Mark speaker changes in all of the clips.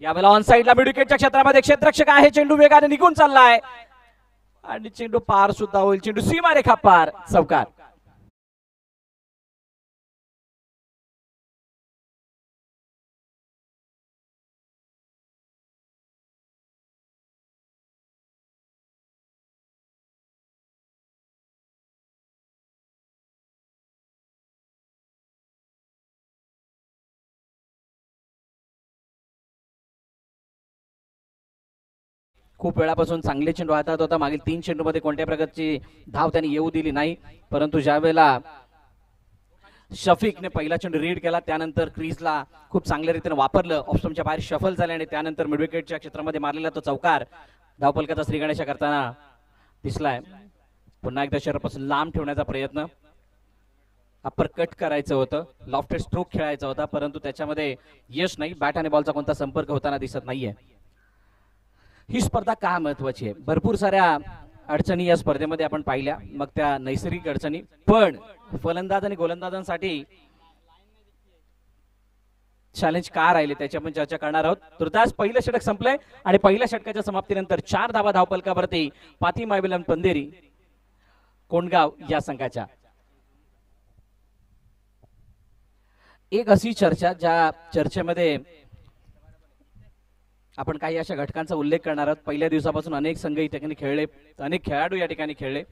Speaker 1: यावेळेला ऑन साइडला मिड विकेटच्या क्षेत्रामध्ये क्षेत्ररक्षक आहे, चेंडू वेगाने निघून चाललाय आणि चेंडू पार सुद्धा होईल, चेंडू सीमारेखा पार, चौकार. खूप वेळापासून चांगले चेंडू हातात होता, मागील 3 चेंडूमध्ये कोणत्या प्रकारची धाव त्यांनी येऊ दिली नाही, परंतु ज्यावेळेला शफिकने पहिला चेंडू रीड केला त्यानंतर क्रीजला खूप चांगल्या रीतीने वापरलं, ऑप्शनच्या बाहेर शफल झाले आणि त्यानंतर मिड विकेटच्या क्षेत्रामध्ये मारलेला तो चौकार धावफलकाचा श्रीगणेशा करताना दिसलाय. पुन्हा एकदा शरीरापासून लांब ठेवण्याचा प्रयत्न, अप्पर कट करायचं होतं, लॉफ्टेड स्ट्रोक खेळायचा होता, परंतु त्याच्यामध्ये यश नाही, बॅट आणि बॉलचा कोणता संपर्क होताना दिसत नाहीये. ही स्पर्धा का महत्वाची आहे? भरपूर साऱ्या अडचणी या स्पर्धेमध्ये आपण पाहिल्या, मग त्या नैसर्गिक अडचणी, पण फलंदाज आणि गोलंदाजांसाठी चॅलेंज का राहिले त्याची आपण चर्चा करणार आहोत. तुर्तास पहिलं षटक संपलंय आणि पहिल्या षटकाच्या समाप्तीनंतर 4 धावा धावफलकावरती पाती मायबेलम पंदेरी कोंडगाव या संघाच्या. एक अशी चर्चा ज्या चर्चेमध्ये आपण काही अशा घटकांचा उल्लेख करणार आहोत. पहिल्या दिवसापासून अनेक संघ या ठिकाणी खेळले, अनेक खेळाडू या ठिकाणी खेळले,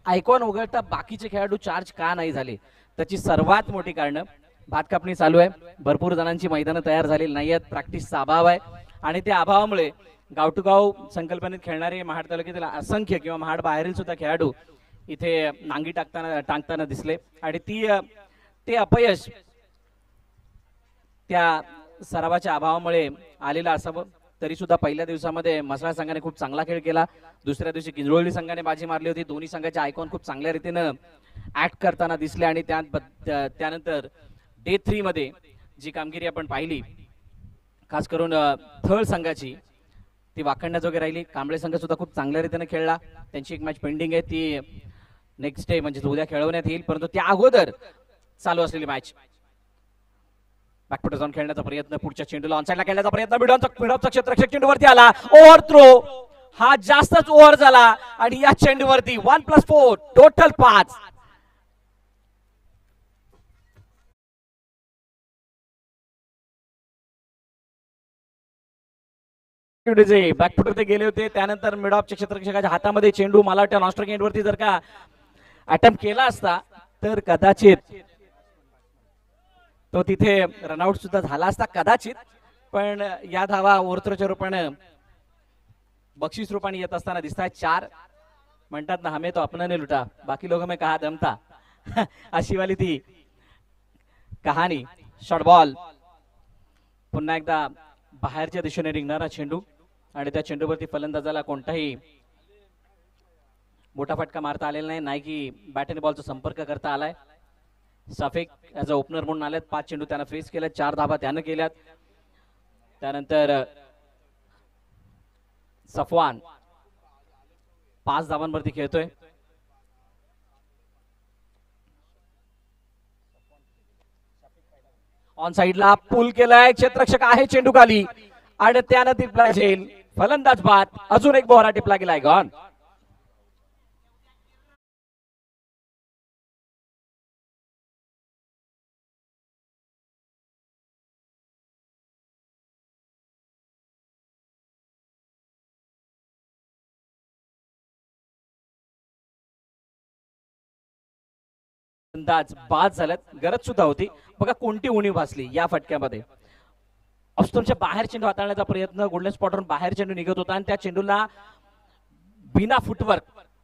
Speaker 1: आयकॉन वगळता बाकीचे खेळाडू चार्ज का नाही झाले त्याची सर्वात मोठी कारण भात कापणी चालू आहे, भरपूर जणांची मैदानं तयार झालेली नाही आहेत, प्रॅक्टिसचा अभाव आहे आणि त्या अभावामुळे गाव टू गाव संकल्पनेत खेळणारे महाड तालुक्यातील असंख्य किंवा महाड बाहेरील सुद्धा खेळाडू इथे नांगी टाकताना दिसले आणि ते अपयश त्या सरावाच्या अभावामुळे आलेलं असावं. तरी सुद्धा पहिल्या दिवसामध्ये म्हसळा संघाने खूप चांगला खेळ केला, दुसऱ्या दिवशी किंजळवली संघाने बाजी मारली होती, दोन्ही संघाचे आयकॉन खूप चांगल्या रीतीनं ऍक्ट करताना दिसले आणि त्यानंतर डे 3 मध्ये जी कामगिरी आपण पाहिली खास करून थळ संघाची ती वाखणण्याजोगी राहिली. कांबळे संघ सुद्धा खूप चांगल्या रीतीने खेळला, त्यांची एक मॅच पेंडिंग आहे, ती नेक्स्ट डे म्हणजे उद्या खेळवण्यात येईल, परंतु त्या अगोदर चालू असलेली मॅच बॅकफुट जाऊन खेळण्याचा प्रयत्न, पुढच्या चेंडूला ऑनसाइडला खेळण्याचा प्रयत्न, मिडॉनचा क्षेत्ररक्षक चेंडूवरती आला, ओव्हर थ्रो, हा जास्तच ओव्हर झाला आणि या चेंडूवरती 1+4 टोटल 5. बॅकफुट ते गेले होते, त्यानंतर मिडॉपच्या क्षेत्ररक्षकाच्या हातामध्ये चेंडू, मला वाटतं नॉस्ट्रिक एंडवरती जर का अटेम्प्ट केला असता तर कदाचित तो तिथे रनआउट सुद्धा झाला असता कदाचित, पण या धावा ओव्हरथ्रोच्या रूपाने बक्षीस रूपाने येत असताना दिसतात. 4 म्हणतात ना, हमें तो अपना ने लुटा बाकी लोगों में कहा दम था अशी वाली ती कहाणी. शॉर्ट बॉल, पुन्हा एकदा बाहेरच्या दिशेने निघणारा चेंडू आणि त्या चेंडूवरती फलंदाजाला कोणताही मोठा फटका मारता आलेला नाही की बॅट आणि बॉलचा संपर्क करता आलाय. सफेक ऍज अ ओपनर म्हणून आल्यात, 5 चेंडू त्यानं फेस केल्यात, 4 धावा त्यानं केल्यात. त्यानंतर सफवान 5 धावांवरती खेळतोय. ऑन साइडला पुल केलाय, क्षेत्ररक्षक आहे चेंडू खाली आणि त्यानं टिपला जाईल, फलंदाज बाद, अजून एक बोहरा टिपला गेलाय, गॉन. अंदाज बाद झाल्यात, गरज सुद्धा होती. बघा कोणती उणीव भासली या फटक्यामध्ये. ऑस्ट्रोमच्या बाहेर चेंडू हाताळण्याचा प्रयत्न, गोल्डन स्पॉटवरून बाहेर चेंडू निघत होता आणि त्या चेंडूला बिना फुटवर्क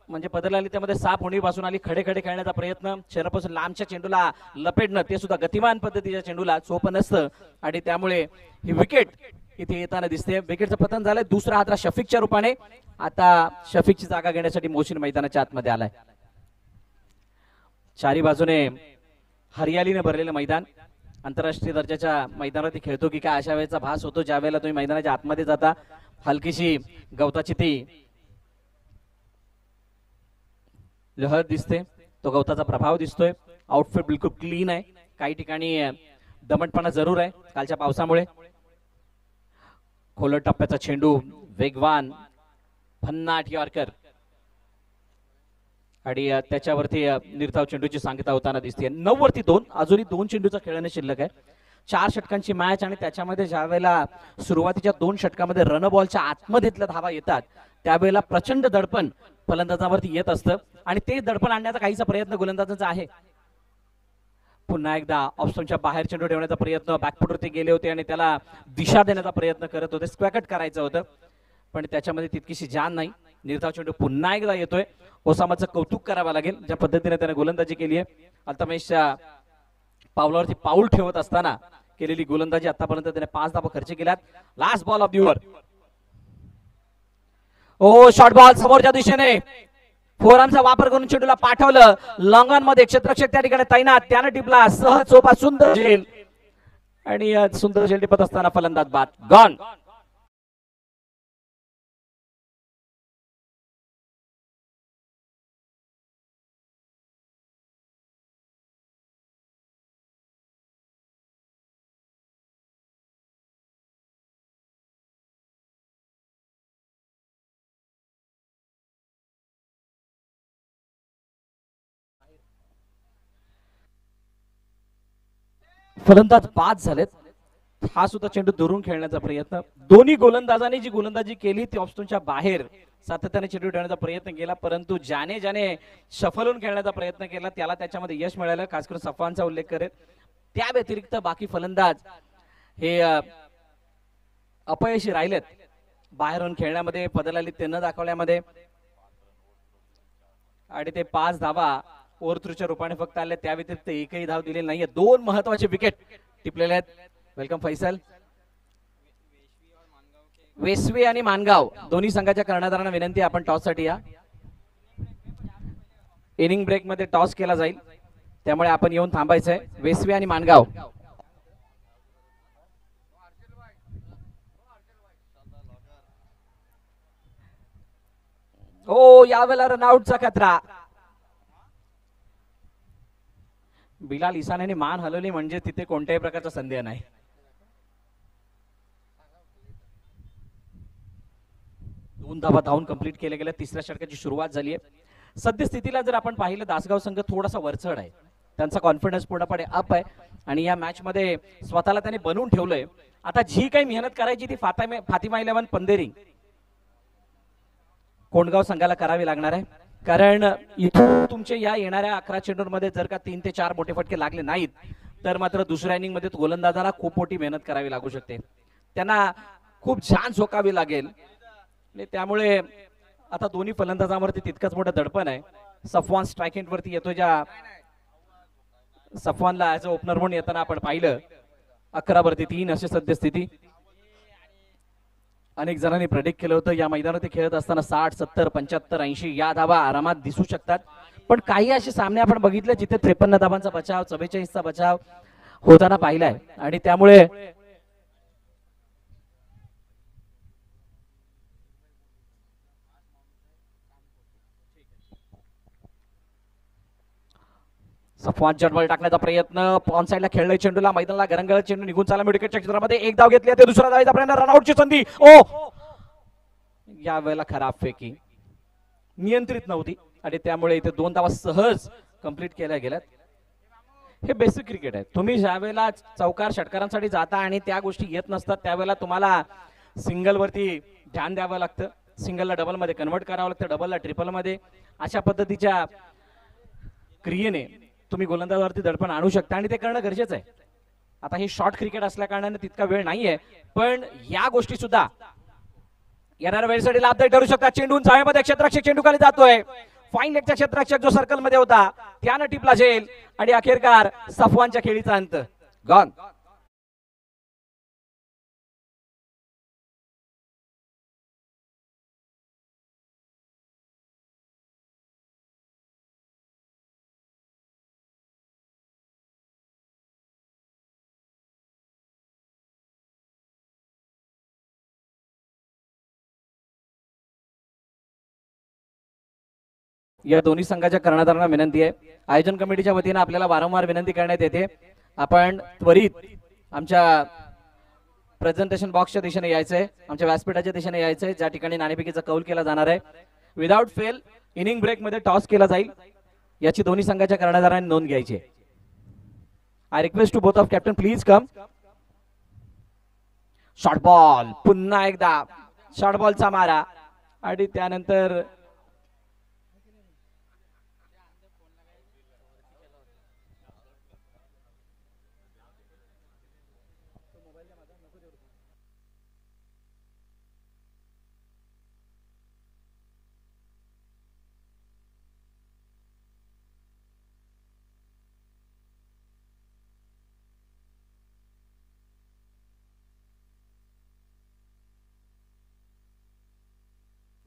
Speaker 1: म्हणजे पदरलाली त्यामध्ये साप उणीव भासून आली. खडे खडे खेळण्याचा प्रयत्न, शरीरापासून लांबच्या चेंडूला लपेटणं, ते सुद्धा गतिमान पद्धतीच्या चेंडूला सोपं नसतं आणि त्यामुळे ही विकेट इथे येताना दिसते. विकेटचं पतन झालंय, दुसरा हातरा शफिकच्या रूपाने. आता शफिकची जागा घेण्यासाठी मोशीन मैदानाच्या आतमध्ये आलाय. चारी बाजूने हरियालीने भरलेलं मैदान, आंतरराष्ट्रीय दर्जाच्या मैदानावरती खेळतो की काय अशा वेळेचा भास होतो ज्या वेळेला तुम्ही मैदानाच्या आतमध्ये जाता. हलकीशी गवताची ती लहर दिसते, तो गवताचा प्रभाव दिसतोय. आउटफिट बिलकुल क्लीन आहे, काही ठिकाणी दमटपणा जरूर आहे कालच्या पावसामुळे. खोलट टप्प्याचा चेंडू, वेगवान भन्नाट यॉर्कर आणि त्याच्यावरती निर्धाव चेंडूची सांगता होताना दिसते. 9 वरती 2, अजूनही 2 चेंडूचा खेळणे शिल्लक आहे. 4 षटकांची मॅच आणि त्याच्यामध्ये ज्या वेळेला सुरुवातीच्या 2 षटकामध्ये रन बॉलच्या आतमध्येतल्या धावा येतात त्यावेळेला प्रचंड दडपण फलंदाजावरती येत असतं आणि ते दडपण आणण्याचा काहीसा प्रयत्न गोलंदाजांचा आहे. पुन्हा एकदा ऑप्शनच्या बाहेर चेंडू ठेवण्याचा प्रयत्न, बॅकफुटवरती गेले होते आणि त्याला दिशा देण्याचा प्रयत्न करत होते, स्क्वॅर कट करायचं होतं पण त्याच्यामध्ये तितकीशी जान नाही. निर्धाव चेंडू पुन्हा एकदा येतोय. ओसामाचं कौतुक करावं लागेल ज्या पद्धतीने त्याने गोलंदाजी केली आहे. अल्तमेशच्या पावलावरती पाऊल ठेवत असताना केलेली गोलंदाजी आतापर्यंत त्याने 5 धावा खर्च केल्यात. Last ball of the over. Oh short ball समोरच्या दिशेने फोरआर्मचा वापर करून चेंडूला पाठवलं. लॉंग ऑन मध्ये क्षेत्ररक्षक त्या ठिकाणी तैनात, त्याने टिपला सहज सोपा सुंदर झेल आणि सुंदर झेल टिपत असताना फलंदाज बाद. गॉन. फलंदाज बाद झालेत. हा सुद्धा चेंडू दुरून खेळण्याचा प्रयत्न. दोन्ही गोलंदाजांनी जी गोलंदाजी केली ती ऑप्शनच्या बाहेर सातत्याने चेंडू ठेवण्याचा प्रयत्न केला परंतु ज्याने ज्याने सफलून खेळण्याचा प्रयत्न केला त्याला त्याच्यामध्ये यश मिळालं. खास करून सफवानचा उल्लेख करेल. त्या व्यतिरिक्त बाकी फलंदाज हे अपयशी राहिलेत बाहेरून खेळण्यामध्ये, पदलालित्य न दाखवण्यामध्ये आणि ते 5 धावा ओव्हरथ्रूच्या रूपाने फक्त आले. त्या व्यतिरिक्त एकही धाव दिलेली नाहीये. 2 महत्वाचे विकेट टिपलेले आहेत. वेलकम फैसल. वेसवे आणि मानगाव दोन्ही संघाच्या कर्णधारांना विनंती आपण टॉस साठी या. इनिंग ब्रेक मध्ये टॉस केला जाईल त्यामुळे आपण येऊन थांबायचंय. वेसवे आणि मानगाव. ओ यावेळेला रनआउटचा खतरा. बिलाल इसाने मान हलवली म्हणजे तिथे कोणत्याही प्रकारचा संदेह नाही. दोन धावा धावून कंप्लीट केले गेले. तिसऱ्या षटकाची सुरुवात झाली आहे. सद्यस्थितीला जर आपण पाहिलं दासगाव संघ थोडासा वरचढ आहे. त्यांचा कॉन्फिडन्स पूर्णपणे अप आहे आणि या मॅच मध्ये स्वतःला त्यांनी बनवून ठेवलंय. आता जी काही मेहनत करायची ती फातिमा 11 पंधेरी कोंडगाव संघाला करावी लागणार आहे. कारण इथून तुमचे या येणाऱ्या 11 चेंडूंमध्ये जर का 3 ते 4 मोठे फटके लागले नाहीत तर मात्र दुसऱ्या इनिंग मध्ये गोलंदाजाला खूप मोठी मेहनत करावी लागू शकते. त्यांना खूप छान झोकावी लागेल. त्यामुळे आता दोन्ही फलंदाजांवरती तितकंच मोठं दडपण आहे. सफवान स्ट्रायकिंग वरती येतो. ज्या सफवानला ऍज अ ओपनर म्हणून येताना आपण पाहिलं 11 वरती 3 अशी सद्यस्थिती. अनेक जणांनी प्रेडिक्ट केलं होतं या मैदानात खेळत असताना 60, 70, 75, 80 या धावा आरामात दिसू शकतात. पण काही असे सामने आपण बघितले जिथे 53 धावांचा बचाव, 44चा बचाव होताना पाहिलाय आणि त्यामुळे सफवान जडबल टाकण्याचा प्रयत्न. ऑन साइडला खेळलाय चेंडूला, मैदानाला गरंगळ चेंडू निघून चालला विकेटच्या क्षेत्रामध्ये. एक धाव घेतली, दुसरा धावाचा प्रयत्न, रनआउटची संधी. ओ या वेळेला खराब फेकी नियंत्रित नव्हती आणि त्यामुळे इथे 2 धावा सहज कंप्लीट केल्या गेल्यात. हे बेसिक क्रिकेट आहे. तुम्ही ज्या वेळेला चौकार षटकारांसाठी जाता आणि त्या गोष्टी येत नसतात त्यावेळेला तुम्हाला सिंगल वरती ध्यान द्यावं लागतं. सिंगलला डबल मध्ये कन्वर्ट करावं लागतं, डबलला ट्रिपल मध्ये. अशा पद्धतीच्या क्रियेने तुम्ही गोलंदाजावरती दडपण आणू शकता आणि ते करणं गरजेचं आहे. आता हे शॉर्ट क्रिकेट असल्या कारणाने तितका वेळ नाहीये पण या गोष्टी सुद्धा येणाऱ्या वेळेसाठी लाभदायी ठरू शकतात. चेंडून जाळ्यामध्ये क्षेत्ररक्षक चेंडू खाली जातोय. फाईन लेगचा क्षेत्ररक्षक जो सर्कल मध्ये होता त्यानं टिपला झेल आणि अखेरकार सफवानच्या खेळीचा अंत. गॉन. या दोन्ही संघाच्या कर्णधारांना विनंती आहे. आयोजन कमिटीच्या वतीने आपल्याला वारंवार विनंती करण्यात येते आपण त्वरित आमच्या प्रेझेंटेशन बॉक्सच्या दिशेने यायचंय, आमच्या व्यासपीठाच्या दिशेने यायचंय, ज्या ठिकाणी नाणेफेकीचा कौल केला जाणार आहे. विदाउट फेल इनिंग ब्रेक मध्ये टॉस केला जाईल, याची दोन्ही संघाच्या कर्णधारांनी नोंद घ्यायची. I request to both of captain please come. Short ball, पुन्हा एकदा शॉर्ट बॉलचा मारा आणि त्यानंतर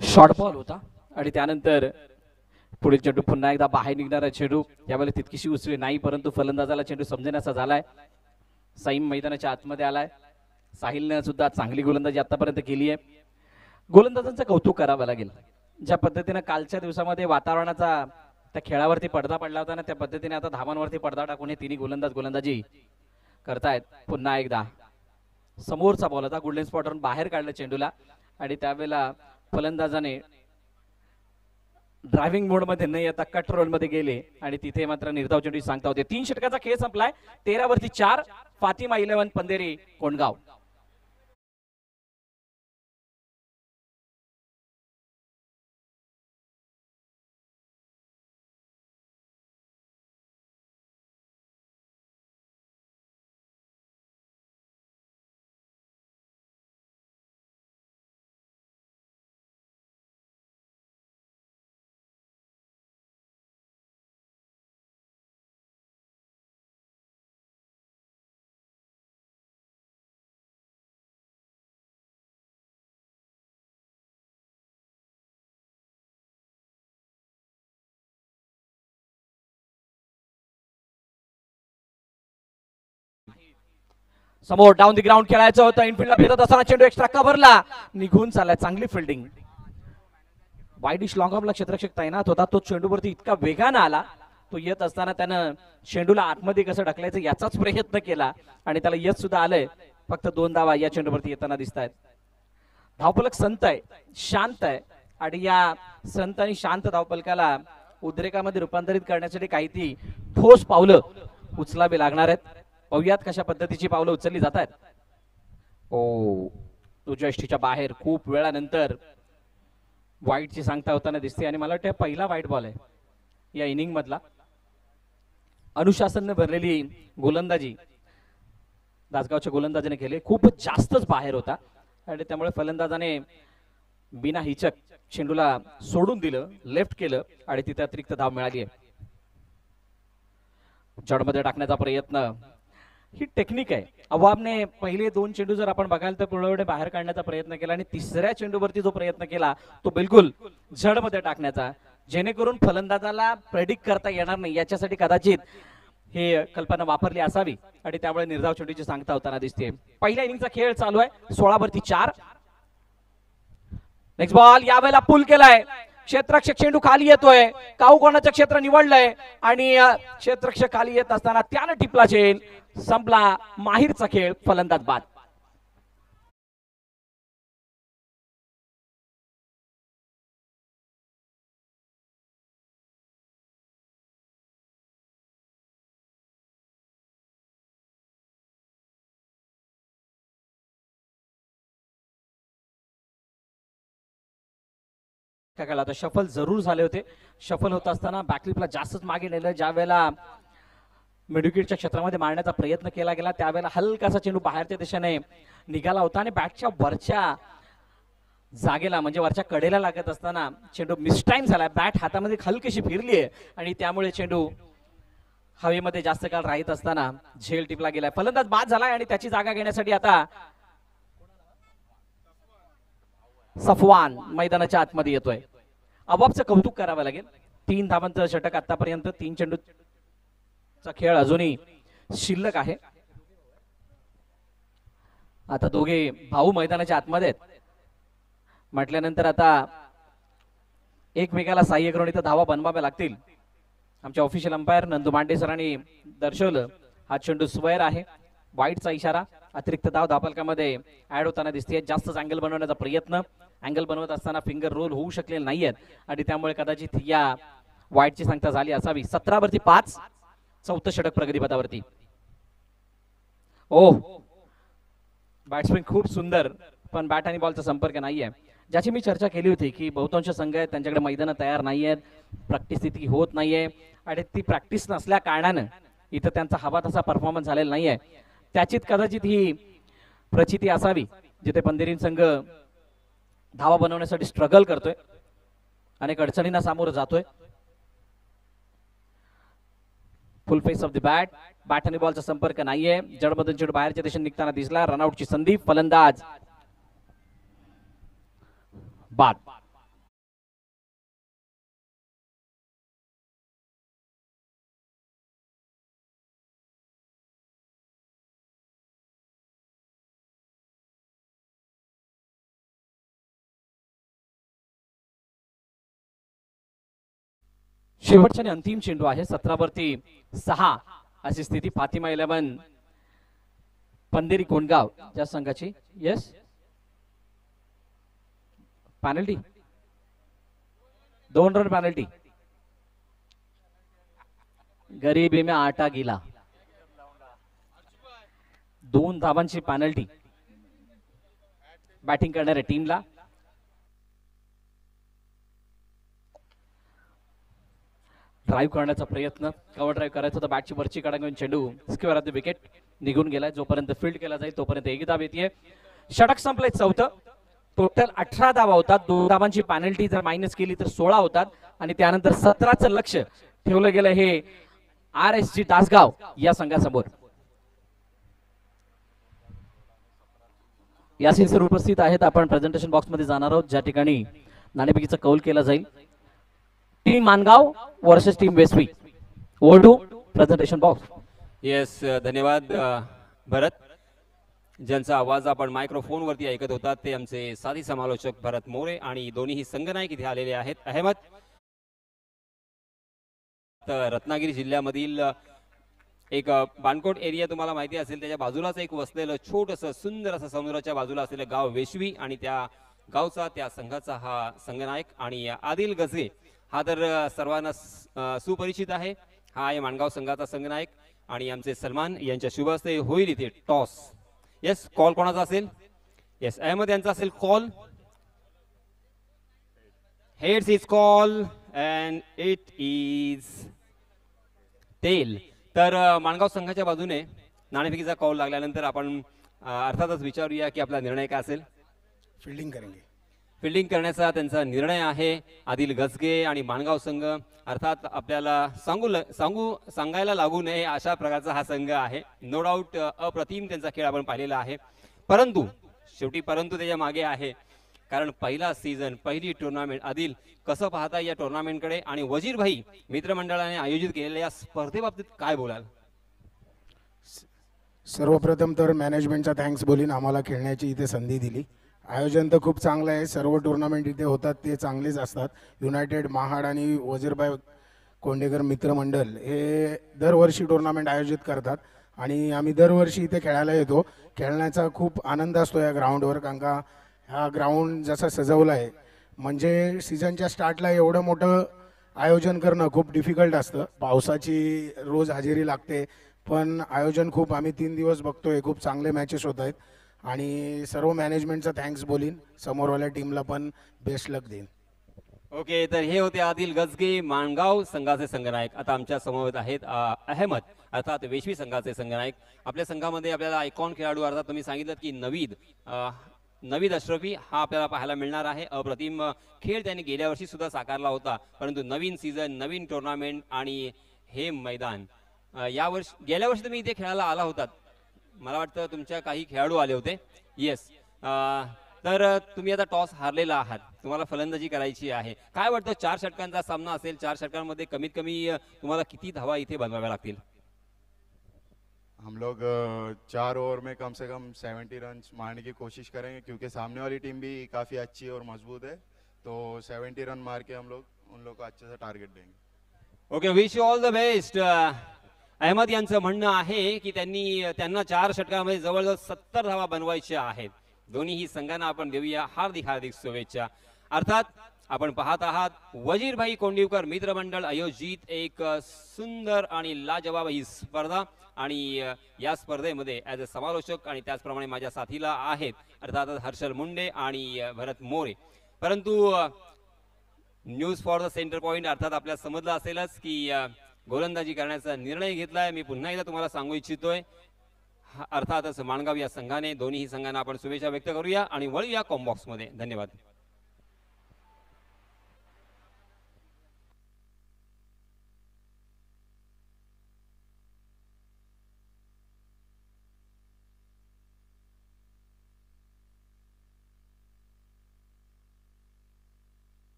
Speaker 1: शॉर्ट बॉल होता आणि त्यानंतर पुढील चेंडू पुन्हा एकदा बाहेर निघणारा चेंडू, यावेळेला तितकीशी उसळी नाही, परंतु फलंदाजाला चेंडू समजण्याचा झालाय. साईम मैदानाच्या आतमध्ये आलाय. साहिलने सुद्धा चांगली गोलंदाजी आतापर्यंत केली आहे. गोलंदाजांचं कौतुक करावं लागेल, ज्या पद्धतीने कालच्या दिवसामध्ये वातावरणाचा त्या खेळावरती पडदा पडला होता ना, त्या पद्धतीने आता धावांवरती पडदा टाकून हे तिन्ही गोलंदाज गोलंदाजी करतायत. पुन्हा एकदा समोरचा बॉल होता, गोल्डन स्पॉटवरून बाहेर काढलं चेंडूला आणि त्यावेळेला फलंदाजाने ड्रायव्हिंग मोड मध्ये न येता कट रोल मध्ये गेले आणि तिथे मात्र निर्धाव चेंडू सांगता होते. 3 षटकाचा खेळ संपलाय. 13 वरती 4. फातिमा 11 पंधेरी कोंडगाव. समोर डाऊन द ग्राउंड खेळायचं होतं. इनफिल्डला फिरत असताना चेंडू एक्स्ट्रा कव्हरला निघून चाललाय. चांगली फिल्डिंग. वाईडिश लॉंग ऑफला क्षेत्ररक्षक तैनात होता, तो चेंडूवरती इतका वेगानं आला, तो येत असताना त्यानं चेंडूला आतमध्ये कसं ढकलायचं याचाच प्रयत्न केला आणि त्याला यश सुद्धा आलंय. फक्त 2 धावा या चेंडूवरती येताना दिसत आहेत. धावफलक संत आहे, शांत आहे आणि या संत आणि शांत धावफलकाला उद्रेकामध्ये रूपांतरित करण्यासाठी काही ती ठोस पावलं उचलावी लागणार आहेत. पाहुयात कशा पद्धतीची पावलं उचलली जात आहेत. उजव्या यष्टीच्या बाहेर खूप वेळानंतर वाईटची सांगता होताना दिसते आणि मला वाटतं पहिला वाईट बॉल आहे या इनिंग मधला. अनुशासनने भरलेली गोलंदाजी दासगावच्या गोलंदाजीने केली, खूप जास्तच बाहेर होता आणि त्यामुळे फलंदाजाने बिना हिचक चेंडूला सोडून दिलं, लेफ्ट केलं आणि तिथे अतिरिक्त धाव मिळाली आहे. जडमध्ये टाकण्याचा प्रयत्न, ही टेक्निक आहे. अवाबने पहिले 2 चेंडू जर आपण बघाल तर पूर्णपणे बाहेर काढण्याचा प्रयत्न केला आणि तिसऱ्या चेंडूवरती जो प्रयत्न केला तो बिलकुल जडमध्ये टाकण्याचा, जेणेकरून फलंदाजाला प्रेडिक्ट करता येणार नाही, याच्यासाठी कदाचित हे कल्पना वापरली असावी आणि त्यामुळे निर्धाव चेंडूची सांगता होताना दिसते. पहिल्या इनिंगचा खेळ चालू आहे. 16 वरती 4. नेक्स्ट बॉल यावेळेला पुल केलाय. क्षेत्ररक्षक चेंडू खाली येतोय, काऊ कोणाचं क्षेत्र निवडलंय आणि क्षेत्ररक्षक खाली येत असताना त्यानं टिपला चेंड. संपला माहीरचा खेळ. फलंदाज बाद. आता शफल जरूर झाले होते. शफल होत असताना बॅकलिपला जास्तच मागे नेलं. ज्या वेळेला मिडविकेटच्या क्षेत्रामध्ये मारण्याचा प्रयत्न केला गेला त्यावेळेला हलकासा चेंडू बाहेरच्या दिशेने निघाला होता आणि बॅटच्या वरच्या जागेला म्हणजे वरच्या कडेला लागत असताना चेंडू मिसटाइम झाला. बॅट हातामध्ये हलकीशी फिरली आहे आणि त्यामुळे चेंडू हवेमध्ये जास्त काळ राहत असताना झेल टिपला गेलाय. फलंदाज बाद झालाय आणि त्याची जागा घेण्यासाठी आता सफवान मैदानाच्या आतमध्ये येतोय. अबाबचं कौतुक करावं लागेल. 3 धावांचं षटक आतापर्यंत. 3 चेंडूचा खेळ अजूनही शिल्लक आहे. आता दोघे भाऊ मैदानाच्या आतमध्ये आहेत म्हटल्यानंतर आता एकमेकाला सहाय्य करून इथं धावा बनवाव्या लागतील. आमच्या ऑफिशियल अंपायर नंदू मांडे सरांनी दर्शवलं हा चेंडू स्क्वेअर आहे. वाईटचा इशारा अतिरिक्त धाव धापलकामध्ये ऍड होताना दिसते. जास्त अँगल बनवण्याचा प्रयत्न, अँगल बनवत असताना फिंगर रोल होऊ शकलेले नाहीयेत आणि त्यामुळे कदाचित या वाईटची संख्या झाली असावी. 17 वरती 5, चौथं षटक प्रगतीपथावरती. ओह, बॅट्समॅन खूप सुंदर, पण बॅट आणि बॉलचा संपर्क नाहीये. ज्याची मी चर्चा केली होती की बहुतांश संघ आहेत त्यांच्याकडे मैदान तयार नाही आहेत, प्रॅक्टिस तितकी होत नाहीये आणि ती प्रॅक्टिस नसल्या कारणानं इथं त्यांचा हवा तसा परफॉर्मन्स झालेला नाहीये. त्याचीच कदाचित ही प्रचिती असावी जिथे पंधेरीन संघ धावा बनवण्यासाठी स्ट्रगल करतोय, अनेक अडचणींना सामोरं जातोय. फुल face of the bat, bat आणि बॉलचा संपर्क नाहीये. जडमधून चेंडू बाहेरच्या दिशेने निघताना दिसला. रनआउटची संधी, फलंदाज बाद. शेवटच्या आणि अंतिम चेंडू आहे. 17 वरती 6 अशी स्थिती. फातिमा 11 पंधेरी कोंडगाव या संघाची. Yes, penalty, 2 run penalty. गरीबी में आटा गिला, 2 धावांची पॅनल्टी बॅटिंग करणाऱ्या टीमला. ड्राईव्ह करण्याचा प्रयत्न, कव्हर ड्राईव्ह करायचा होता, बॅटची वरची कडा घेऊन चेंडू स्क्वेअर ऑफ द विकेट निघून गेलाय. जोपर्यंत फील्ड केला जाईल तोपर्यंत एक धाव येते. षटक संपलंय चौथं. टोटल 18 धावा होतात. 2 धावांची पॅनल्टी जर मायनस केली तर 16 होतात आणि त्यानंतर 17चं लक्ष ठेवलं गेलं हे RSG तासगाव या संघासमोर. यासीन सर उपस्थित आहेत. आपण प्रेझेंटेशन बॉक्स मध्ये जाणार आहोत ज्या ठिकाणी नाणेफेकीचा कौल केला जाईल. Team Mangaon versus team Veswi. ओल्डू प्रेझेंटेशन बॉक्स.
Speaker 2: येस, धन्यवाद भरत. ज्यांचा आवाज आपण मायक्रोफोन वरती ऐकत होता ते आमचे साथी समालोचक भरत मोरे आणि दोन्ही संघनायक इथे आलेले आहेत. अहमद, रत्नागिरी जिल्ह्यामधील एक बाणकोट एरिया तुम्हाला माहिती असेल, त्याच्या बाजूलाच एक वसलेलं छोटंसं सुंदर असं समुद्राच्या बाजूला असलेलं गाव वेशवी आणि त्या गावचा त्या संघाचा हा संघनायक आणि आदिल गजगे हा तर सर्वांना सुपरिचित आहे. हा आहे माणगाव संघाचा संघनायक आणि आमचे सलमान यांच्या शुभ हस्ते होईल इथे टॉस. येस, कॉल कोणाचा असेल? येस, अहमद यांचा असेल call. Heads is call and it is tail. तर माणगाव संघाच्या बाजूने नाणेफेकीचा कॉल लागल्यानंतर आपण अर्थातच विचारूया की आपला निर्णय काय असेल.
Speaker 3: फील्डिंग करेंगे.
Speaker 2: फील्डिंग करण्याचा त्यांचा निर्णय आहे. आदिल गजगे आणि माणगाव संघ अर्थात आपल्याला सांगायला लागू नये अशा प्रकारचा हा संघ आहे. नो डाऊट अप्रतिम त्यांचा खेळ आपण पाहिलेला आहे. परंतु शेवटी त्याच्या मागे आहे कारण पहिला सीझन, पहिली टुर्नामेंट. आदिल, कसं पाहता या टुर्नामेंटकडे आणि वजीर भाई मित्रमंडळाने आयोजित केलेल्या या स्पर्धेबाबतीत काय बोलाल?
Speaker 3: सर्वप्रथम तर मॅनेजमेंटचा थँक्स बोलीन, आम्हाला खेळण्याची इथे संधी दिली. आयोजन तर खूप चांगलं आहे. सर्व टुर्नामेंट इथे होतात ते चांगलेच असतात. युनायटेड, महाड आणि वजीरभाई कोंडेकर मित्रमंडळ हे दरवर्षी टुर्नामेंट आयोजित करतात आणि आम्ही दरवर्षी इथे खेळायला येतो. खेळण्याचा खूप आनंद असतो या ग्राउंडवर, कारण का हा ग्राउंड जसा सजवला आहे म्हणजे सीझनच्या स्टार्टला एवढं मोठं आयोजन करणं खूप डिफिकल्ट असतं. पावसाची रोज हजेरी लागते, पण आयोजन खूप, आम्ही 3 दिवस बघतोय, खूप चांगले मॅचेस होत आहेत आणि सर्व मॅनेजमेंटचा थँक्स बोलीन. समोरवाल्या टीमला पण बेस्ट लक देईन.
Speaker 2: ओके, तर हे होते आदिल गजगे, माणगाव संघाचे संघनायक. आता आमच्या समोर आहेत अहमद, अर्थात वेशवी संघाचे संघनायक. आपल्या संघामध्ये आपल्याला आयकॉन खेळाडू अर्थात तुम्ही सांगितलं की नवीद अशरफी हा आपल्याला पाहायला मिळणार आहे. अप्रतिम खेळ त्यांनी गेल्या वर्षी सुद्धा साकारला होता, परंतु नवीन सीझन, नवीन टुर्नामेंट आणि हे मैदान. गेल्या वर्षी तुम्ही इथे खेळायला आला होतात, मला वाटतं तुमच्या काही खेळाडू आले होते. येस, तर तुम्ही आता टॉस हारलेला आहात, तुम्हाला फलंदाजी करायची आहे. काय वाटतं, 4 षटकांचा सामना असेल, 4 षटकांमध्ये कमीत कमी तुम्हाला किती धावा इथे बनवाव्या लागतील?
Speaker 4: हम लोग 4 ओवर में कम से कम 70 रन मारने की कोशिश करेंगे क्योंकि सामने वाली टीम भी काफ़ी अच्छी और मजबूत है, तो 70 रन मार के हम लोग उन लोग को अच्छे से टारगेट देंगे.
Speaker 2: Okay, wish you all the best. Ahmed यांचं म्हणणं आहे की त्यांना 4 षटकामध्ये जवळजवळ 70 धावा बनवायच्या आहेत. दोन्हीही संघांना आपण देऊया हार्दिक हार्दिक शुभेच्छा. अर्थात आपण पाहत आहात वजीरभाई कोंडिवकर मित्रमंडळ आयोजित एक सुंदर आणि लाजवाब ही स्पर्धा आणि या स्पर्धेमध्ये ॲज अ समालोचक आणि त्याचप्रमाणे माझ्या साथीला आहेत अर्थातच हर्षल मुंडे आणि भरत मोरे. परंतु news for the centre point अर्थात आपल्याला समजलं असेलच की गोलंदाजी करण्याचा निर्णय घेतलाय. मी पुन्हा एकदा तुम्हाला सांगू इच्छितोय अर्थातच माणगाव या संघाने दोन्ही संघांना आपण शुभेच्छा व्यक्त करूया आणि वळूया कॉम्बॉक्स मध्ये. धन्यवाद.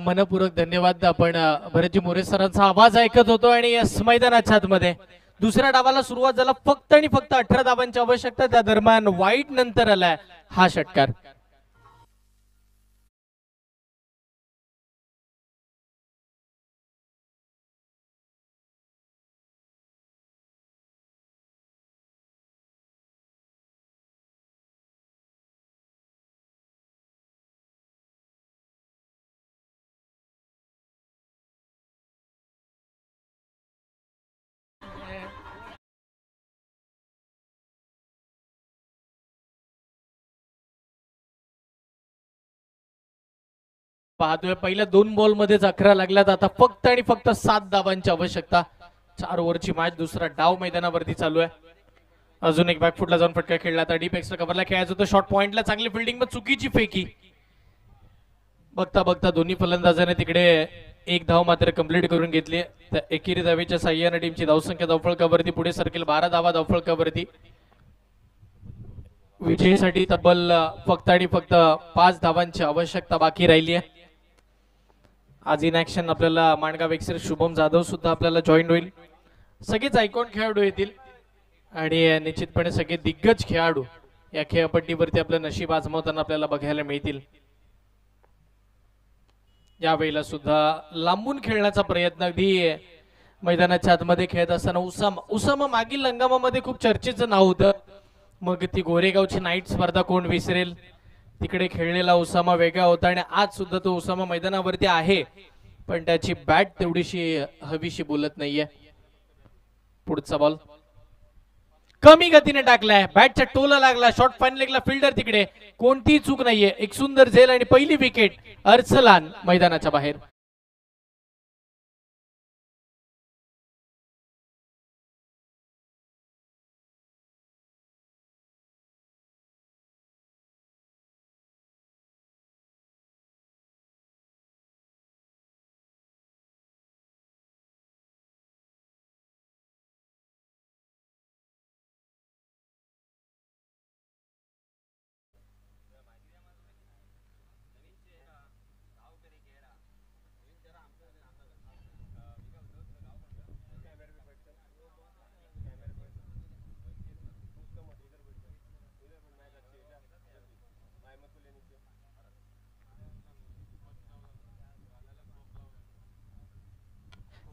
Speaker 5: मनपूर्वक धन्यवाद. आपण भरतजी मोरे सरांचा आवाज ऐकत होतो आणि यस मैदानाच्या आतमध्ये दुसऱ्या डावाला सुरुवात झाला. फक्त आणि फक्त 18 धावांची आवश्यकता. त्या दरम्यान वाईट नंतर आलाय हा षटकार. पाहतोय पहिल्या 2 बॉल मध्येच 11 लागल्यात. आता फक्त आणि फक्त 7 धावांची आवश्यकता. 4 ओव्हरची मॅच. दुसरा डाव मैदानावरती चालू आहे. अजून एक बॅकफुटला जाऊन फटका खेळला. आता डीप एक्स्ट्रा कव्हरला खेळायचं होतं. शॉर्ट पॉइंटला चांगली फिल्डिंग पण चुकीची फेकी. बघता बघता दोन्ही फलंदाजाने तिकडे 1 धाव मात्र कंप्लीट करून घेतली. त्या एकेरी धावेच्या साह्याने टीमची धावसंख्या धावफळकावरती पुढे सरकेल. 12 धावा धावफळकावरती. विजयासाठी तब्बल फक्त आणि फक्त 5 धावांची आवश्यकता बाकी राहिली आहे. आज इन ऍक्शन आपल्याला माणगाव एक्सर शुभम जाधव सुद्धा आपल्याला जॉईन होईल. सगळेच आयकॉन खेळाडू येतील आणि निश्चितपणे सगळे दिग्गज खेळाडू या खेळपट्टीवरती आपलं नशीब आजमावताना आपल्याला बघायला मिळतील. यावेळेला सुद्धा लांबून खेळण्याचा प्रयत्न अगदी मैदानाच्या आतमध्ये खेळत असताना उसामा मागील हंगामामध्ये खूप चर्चेचं नाव होतं. मग ती गोरेगावची नाईट स्पर्धा कोण विसरेल. तिकडे खेळलेला उसामा वेगळा होता आणि आज सुद्धा तो उसामा मैदानावरती आहे पण त्याची बॅट तेवढीशी हवीशी बोलत नाहीये. पुढचा बॉल कमी गतीने टाकलाय. बॅटच्या टोला लागला. शॉर्ट फाईन लेगला फिल्डर तिकडे. कोणतीही चूक नाहीये. एक सुंदर झेल आणि पहिली विकेट. अर्सलान मैदानाच्या बाहेर.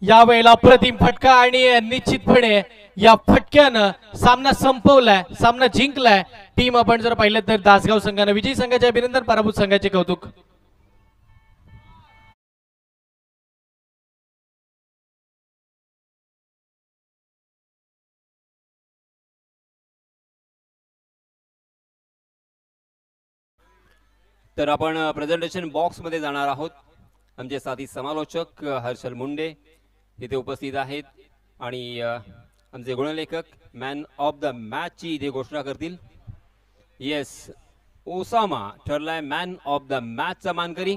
Speaker 5: यावेळेला अप्रतिम फटका आणि निश्चितपणे या फटक्यानं सामना संपवलाय. सामना जिंकलाय. टीम आपण जर पाहिलं तर दासगाव संघानं विजयी संघाचे अभिनंदन. पराभूत संघाचे कौतुक.
Speaker 2: तर आपण प्रेझेंटेशन बॉक्स मध्ये जाणार आहोत. आमचे साथी समालोचक हर्षल मुंडे तिथे उपस्थित आहेत आणि आमचे गुणलेखक मॅन ऑफ द मॅच ची इथे घोषणा करतील. येस, ओसामा ठरलाय मॅन ऑफ द मॅच चा मानकरी.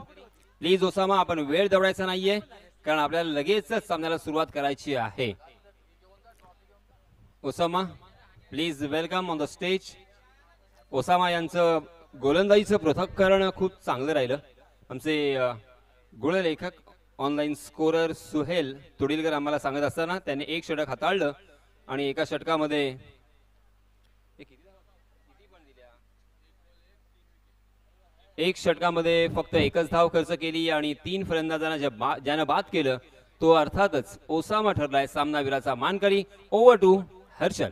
Speaker 2: प्लीज ओसामा, आपण वेळ दवडायचा नाहीये. कारण आपल्याला लगेचच सामन्याला सुरुवात करायची आहे. Osama, please welcome on the stage. Osama यांचं गोलंदाजीचं पृथक्करण खूप चांगलं राहिलं. आमचे गुणलेखक ऑनलाईन स्कोरर सुहेल तुडीलकर आम्हाला सांगत असताना त्यांनी एक षटक हाताळलं आणि एका षटकामध्ये फक्त एकच धाव खर्च केली आणि 3 फलंदाजांना ज्यानं बाद केलं तो अर्थातच ओसामा ठरलाय सामनावीराचा मानकरी. Over to Harshal.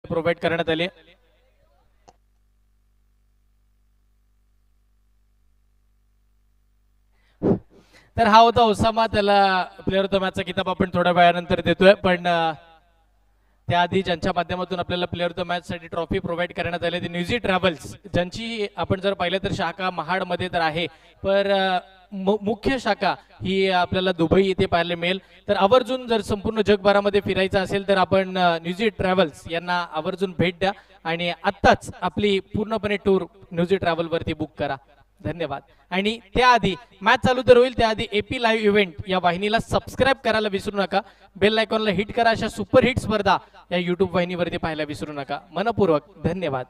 Speaker 5: प्रोव्हाइड करण्यात आले. तर हा होता ओसामा. त्याला प्लेअर ऑफ द मॅचचा किताब आपण थोड्या वेळानंतर देतोय, पण त्याआधी ज्यांच्या माध्यमातून आपल्याला प्लेअर ऑफ द मॅच साठी ट्रॉफी प्रोव्हाइड करण्यात आली ती न्यूझी ट्रॅव्हल्स, ज्यांची आपण जर पाहिलं तर शाखा महाडमध्ये तर आहे, पर मुख्य शाखा ही आपल्याला दुबई येथे पाहायला मिळेल. तर आवर्जून जर संपूर्ण जगभरामध्ये फिरायचं असेल तर आपण न्यूझी ट्रॅव्हल्स यांना आवर्जून भेट द्या आणि आत्ताच आपली पूर्णपणे टूर न्यूझी ट्रॅव्हल वरती बुक करा. धन्यवाद. आणि त्याआधी मॅच चालू तर होईल, त्याआधी एपी लाईव्ह इव्हेंट या वाहिनीला सबस्क्राईब करायला विसरू नका. बेल आयकॉनला हिट करा. अशा सुपर हिट स्पर्धा या युट्यूब वाहिनीवरती पाहायला विसरू नका. मनपूर्वक धन्यवाद.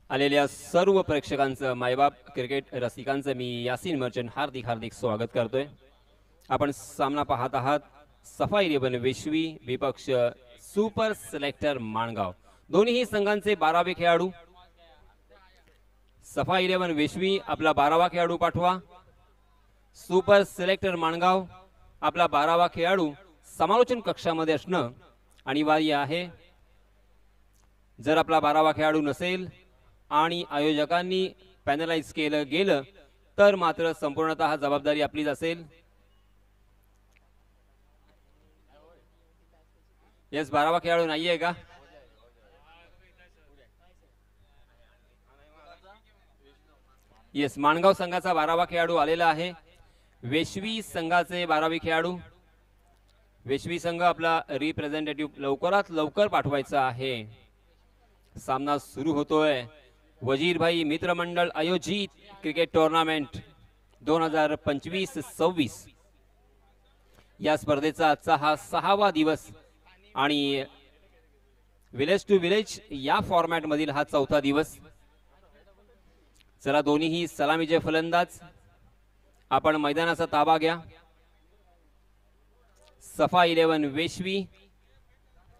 Speaker 2: आलेल्या सर्व प्रेक्षकांचं, मायबाप क्रिकेट रसिकांचं मी यासीन मर्चंट हार्दिक स्वागत करतोय. आपण सामना पाहत आहात सफा 11 वेशवी विपक्ष सुपर सिलेक्टर माणगाव. दोन्ही संघांचे 12वे खेळाडू. सफा 11 वेशवी आपला 12वा खेळाडू पाठवा. सुपर सिलेक्टर माणगाव आपला 12वा खेळाडू समालोचन कक्षामध्ये असणं अनिवार्य आहे. जर आपला 12वा खेळाडू नसेल आणि आयोजकांनी पॅनलाइज केलं गेलं तर मात्र संपूर्णतः जबाबदारी आपलीच असेल. येस, 12वा खेळाडू नाहीये का? येस, माणगाव संघाचा 12वा खेळाडू आलेला आहे. वेशवी संघाचे 12वे खेळाडू. वेशवी संघ आपला रिप्रेझेंटेटिव्ह लवकरात लवकर पाठवायचा आहे. सामना सुरू होतोय. वजीरभाई मित्रमंडळ आयोजित क्रिकेट टुर्नामेंट 2025-26 या स्पर्धेचा आजचा हा 6वा दिवस आणि विलेज टू विलेज या फॉर्मॅट मधील हा 4था दिवस. चला, दोन्हीही सलामीचे फलंदाज. आपण मैदानाचा ताबा घ्या. सफा 11 वेशवी